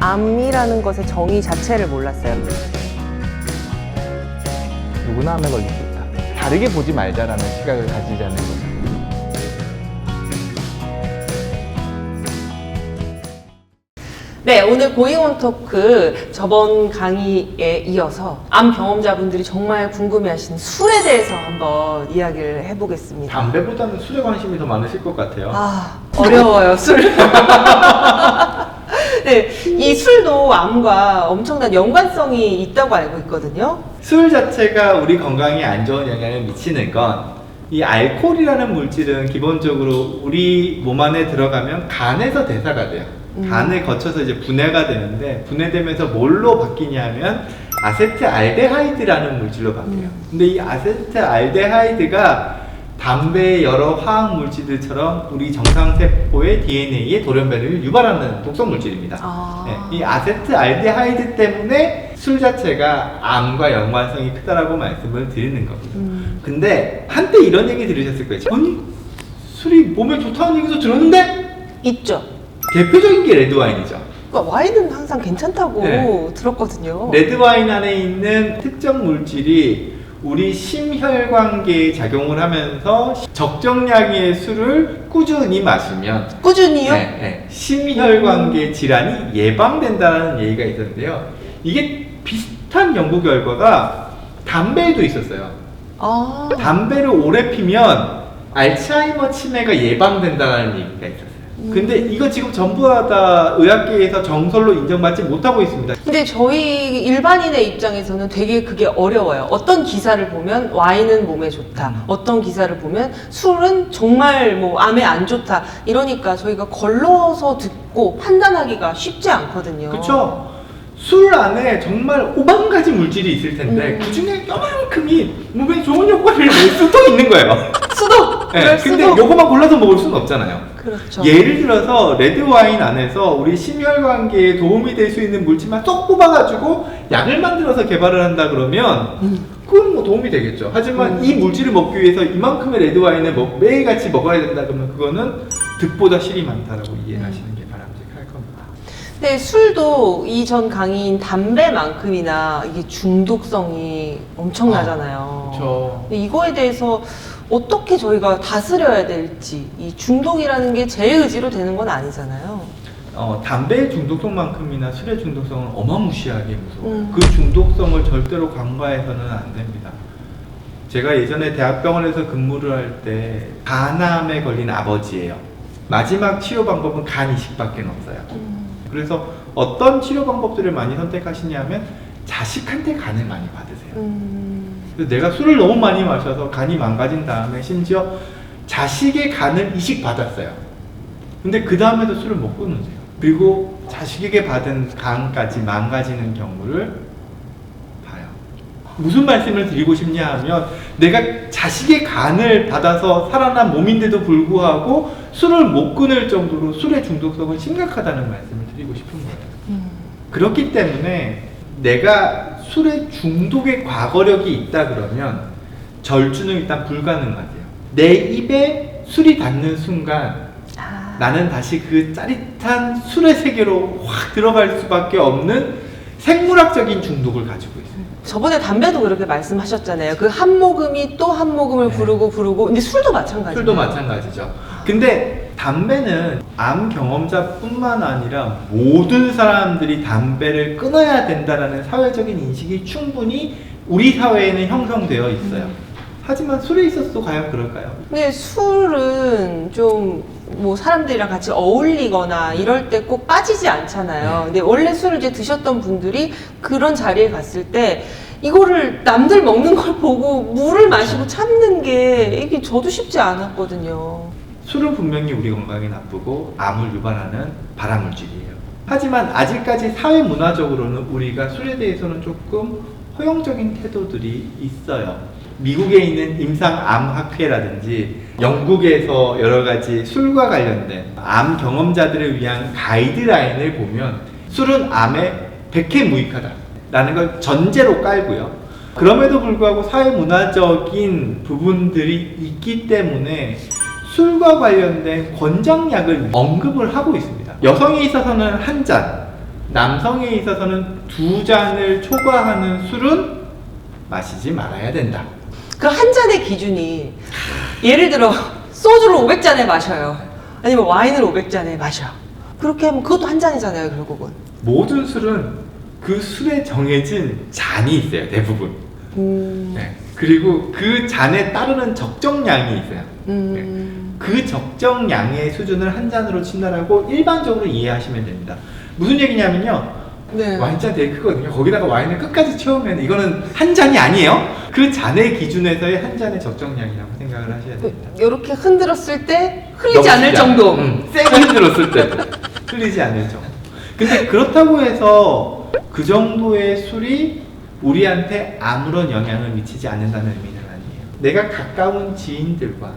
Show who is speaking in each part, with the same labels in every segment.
Speaker 1: 암이라는 것의 정의 자체를 몰랐어요.
Speaker 2: 누구나 암에 걸릴 수 있다. 다르게 보지 말자라는 시각을 가지자는 거죠.
Speaker 1: 네, 오늘 고잉온 토크 저번 강의에 이어서 암 경험자분들이 정말 궁금해하시는 술에 대해서 한번 이야기를 해보겠습니다.
Speaker 3: 담배보다는 술에 관심이 더 많으실 것 같아요.
Speaker 1: 아, 어려워요, 술. 네, 이 술도 암과 엄청난 연관성이 있다고 알고 있거든요.
Speaker 3: 술 자체가 우리 건강에 안 좋은 영향을 미치는 건 이 알코올이라는 물질은 기본적으로 우리 몸 안에 들어가면 간에서 대사가 돼요. 간을 거쳐서 이제 분해가 되는데, 분해되면서 뭘로 바뀌냐면 아세트알데하이드라는 물질로 바뀌어요. 근데 이 아세트알데하이드가 담배의 여러 화학 물질들처럼 우리 정상세포의 DNA에 돌연변이를 유발하는 독성 물질입니다. 네, 이 아세트알데하이드 때문에 술 자체가 암과 연관성이 크다라고 말씀을 드리는 겁니다. 근데 한때 이런 얘기 들으셨을 거예요. 아니, 술이 몸에 좋다는 얘기도 들었는데?
Speaker 1: 있죠.
Speaker 3: 대표적인 게 레드와인이죠.
Speaker 1: 그러니까 와인은 항상 괜찮다고
Speaker 3: 네.
Speaker 1: 들었거든요.
Speaker 3: 레드와인 안에 있는 특정 물질이 우리 심혈관계에 작용을 하면서 적정량의 술을 꾸준히 마시면
Speaker 1: 꾸준히요?
Speaker 3: 심혈관계 질환이 예방된다는 얘기가 있었는데요. 이게 비슷한 연구 결과가 담배에도 있었어요. 담배를 오래 피면 알츠하이머 치매가 예방된다는 얘기가 있었어요. 근데 이거 지금 전부 다 의학계에서 정설로 인정받지 못하고 있습니다.
Speaker 1: 근데 저희 일반인의 입장에서는 되게 그게 어려워요. 어떤 기사를 보면 와인은 몸에 좋다. 어떤 기사를 보면 술은 정말 뭐 암에 안 좋다. 이러니까 저희가 걸러서 듣고 판단하기가 쉽지 않거든요.
Speaker 3: 그렇죠? 술 안에 정말 5만 가지 물질이 있을 텐데 그 중에 요만큼이 몸에 좋은 효과를 낼 수도 있는 거예요.
Speaker 1: 수도!
Speaker 3: 네, 근데 요거만 골라서 먹을 수는 없잖아요.
Speaker 1: 그렇죠.
Speaker 3: 예를 들어서 레드와인 안에서 우리 심혈관계에 도움이 될 수 있는 물질만 쏙 뽑아가지고 약을 만들어서 개발을 한다 그러면 그건 뭐 도움이 되겠죠. 하지만 이 물질을 먹기 위해서 이만큼의 레드와인을 매일같이 먹어야 된다 그러면 그거는 득보다 실이 많다라고 이해하시는 게 바람직할 겁니다.
Speaker 1: 근데 술도 이전 강의인 담배만큼이나 이게 중독성이 엄청나잖아요.
Speaker 3: 그렇죠.
Speaker 1: 근데 이거에 대해서 어떻게 저희가 다스려야 될지, 이 중독이라는 게 제 의지로 되는 건 아니잖아요.
Speaker 3: 담배의 중독성만큼이나 술의 중독성은 어마무시하게 무서워요. 그 중독성을 절대로 간과해서는 안 됩니다. 제가 예전에 대학병원에서 근무를 할 때 간암에 걸린 아버지예요. 마지막 치료 방법은 간 이식밖에 없어요. 그래서 어떤 치료 방법들을 많이 선택하시냐면 자식한테 간을 많이 받으세요. 그래서 내가 술을 너무 많이 마셔서 간이 망가진 다음에 심지어 자식의 간을 이식받았어요. 근데 그 다음에도 술을 못 끊으세요. 그리고 자식에게 받은 간까지 망가지는 경우를 봐요. 무슨 말씀을 드리고 싶냐 하면 내가 자식의 간을 받아서 살아난 몸인데도 불구하고 술을 못 끊을 정도로 술의 중독성은 심각하다는 말씀을 드리고 싶은 거예요. 그렇기 때문에 내가 술의 중독의 과거력이 있다 그러면 절주는 일단 불가능하대요. 내 입에 술이 닿는 순간 나는 다시 그 짜릿한 술의 세계로 확 들어갈 수밖에 없는 생물학적인 중독을 가지고 있어요.
Speaker 1: 저번에 담배도 그렇게 말씀하셨잖아요. 그 한 모금이 또 한 모금을 부르고. 근데 술도 마찬가지예요.
Speaker 3: 술도 마찬가지죠. 근데 담배는 암 경험자뿐만 아니라 모든 사람들이 담배를 끊어야 된다라는 사회적인 인식이 충분히 우리 사회에는 형성되어 있어요. 하지만 술에 있어서도 과연 그럴까요?
Speaker 1: 근데 술은 좀 뭐 사람들이랑 같이 어울리거나 이럴 때 꼭 빠지지 않잖아요. 근데 원래 술을 이제 드셨던 분들이 그런 자리에 갔을 때 이거를 남들 먹는 걸 보고 물을 마시고 참는 게 이게 저도 쉽지 않았거든요.
Speaker 3: 술은 분명히 우리 건강에 나쁘고 암을 유발하는 발암물질이에요. 하지만 아직까지 사회 문화적으로는 우리가 술에 대해서는 조금 허용적인 태도들이 있어요. 미국에 있는 임상암학회라든지 영국에서 여러 가지 술과 관련된 암 경험자들을 위한 가이드라인을 보면 술은 암에 백해무익하다라는 걸 전제로 깔고요. 그럼에도 불구하고 사회 문화적인 부분들이 있기 때문에 술과 관련된 권장약을 언급을 하고 있습니다. 여성에 있어서는 한 잔, 남성에 있어서는 2잔을 초과하는 술은 마시지 말아야 된다.
Speaker 1: 그 한 잔의 기준이 예를 들어 소주를 500잔에 마셔요. 아니면 와인을 500잔에 마셔. 그렇게 하면 그것도 한 잔이잖아요, 결국은.
Speaker 3: 모든 술은 그 술에 정해진 잔이 있어요, 대부분. 네. 그리고 그 잔에 따르는 적정량이 있어요. 그 적정량의 수준을 한 잔으로 친다라고 일반적으로 이해하시면 됩니다. 무슨 얘기냐면요.
Speaker 1: 네.
Speaker 3: 와인잔 되게 크거든요. 거기다가 와인을 끝까지 채우면 이거는 한 잔이 아니에요. 그 잔의 기준에서의 한 잔의 적정량이라고 생각을 하셔야 됩니다.
Speaker 1: 이렇게 흔들었을 때 흘리지 않을 정도.
Speaker 3: 세게 흔들었을 때 흘리지 않을 정도. 근데 그렇다고 해서 그 정도의 술이 우리한테 아무런 영향을 미치지 않는다는 의미는 아니에요. 내가 가까운 지인들과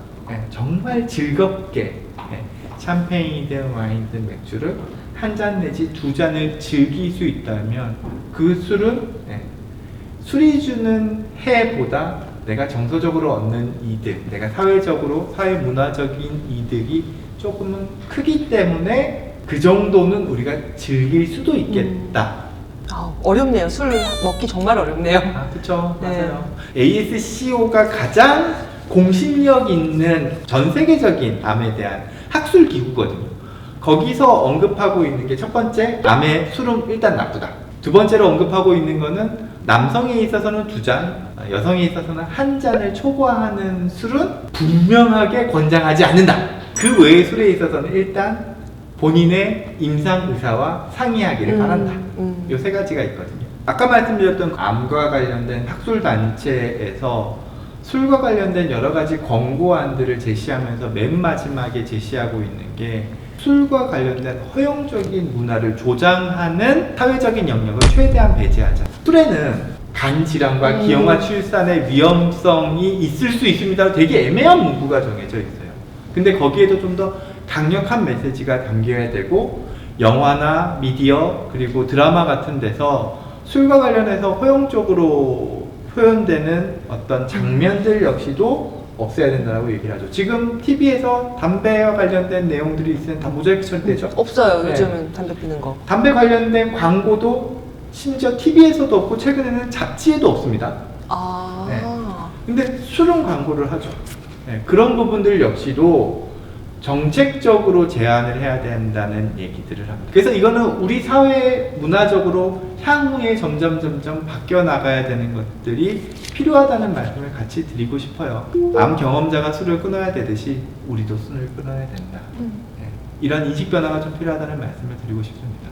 Speaker 3: 정말 즐겁게 샴페인이든 와인이든 맥주를 한 잔 내지 2잔을 즐길 수 있다면 그 술은 술이 주는 해보다 내가 정서적으로 얻는 이득, 내가 사회적으로, 사회문화적인 이득이 조금은 크기 때문에 그 정도는 우리가 즐길 수도 있겠다.
Speaker 1: 어렵네요. 술 먹기 정말 어렵네요.
Speaker 3: 그쵸.
Speaker 1: 네.
Speaker 3: 맞아요. ASCO가 가장 공신력 있는 전 세계적인 암에 대한 학술 기구거든요. 거기서 언급하고 있는 게 첫 번째, 암에 술은 일단 나쁘다. 두 번째로 언급하고 있는 거는 남성에 있어서는 2잔, 여성에 있어서는 한 잔을 초과하는 술은 분명하게 권장하지 않는다. 그 외의 술에 있어서는 일단 본인의 임상 의사와 상의하기를 바란다. 이 3가지가 있거든요. 아까 말씀드렸던 암과 관련된 학술 단체에서 술과 관련된 여러 가지 권고안들을 제시하면서 맨 마지막에 제시하고 있는 게 술과 관련된 허용적인 문화를 조장하는 사회적인 영역을 최대한 배제하자. 술에는 간 질환과 기형아 출산의 위험성이 있을 수 있습니다. 되게 애매한 문구가 정해져 있어요. 근데 거기에도 좀 더 강력한 메시지가 담겨야 되고, 영화나 미디어 그리고 드라마 같은 데서 술과 관련해서 허용적으로 표현되는 어떤 장면들 역시도 없애야 된다고 얘기를 하죠. 지금 TV에서 담배와 관련된 내용들이 있으면 다 모자이크 처리되죠?
Speaker 1: 없어요.
Speaker 3: 네.
Speaker 1: 요즘은 담배 피는 거.
Speaker 3: 담배 관련된 광고도 심지어 TV에서도 없고 최근에는 잡지에도 없습니다. 네. 근데 술은 광고를 하죠. 네. 그런 부분들 역시도 정책적으로 제한을 해야 된다는 얘기들을 합니다. 그래서 이거는 우리 사회 문화적으로 향후에 점점 바뀌어 나가야 되는 것들이 필요하다는 말씀을 같이 드리고 싶어요. 암 경험자가 술을 끊어야 되듯이 우리도 술을 끊어야 된다. 네. 이런 인식 변화가 좀 필요하다는 말씀을 드리고 싶습니다.